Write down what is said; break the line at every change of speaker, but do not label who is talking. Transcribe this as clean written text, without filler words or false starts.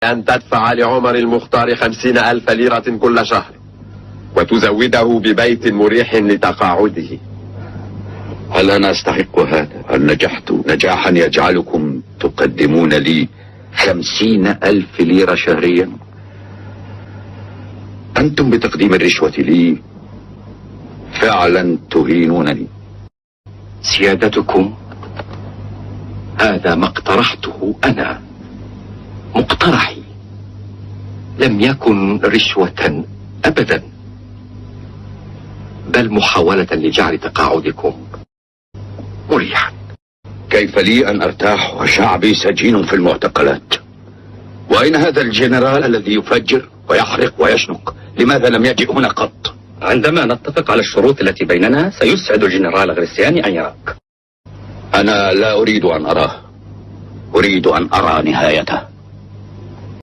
أن تدفع لعمر المختار 50,000 ليرة كل شهر وتزوده ببيت مريح لتقاعده.
هل أنا أستحق هذا؟ هل نجحت نجاحا يجعلكم تقدمون لي 50,000 ليرة شهريا؟ أنتم بتقديم الرشوة لي فعلا تهينونني.
سيادتكم، هذا ما اقترحته أنا، مقترحي، لم يكن رشوة أبدا، بل محاولة لجعل تقاعدكم مريحا.
كيف لي أن أرتاح وشعبي سجين في المعتقلات؟ وأين هذا الجنرال الذي يفجر ويحرق ويشنق؟ لماذا لم يجئ هنا قط؟
عندما نتفق على الشروط التي بيننا سيسعد الجنرال غريسياني أن يراك.
أنا لا أريد أن أراه، أريد أن أرى نهايته.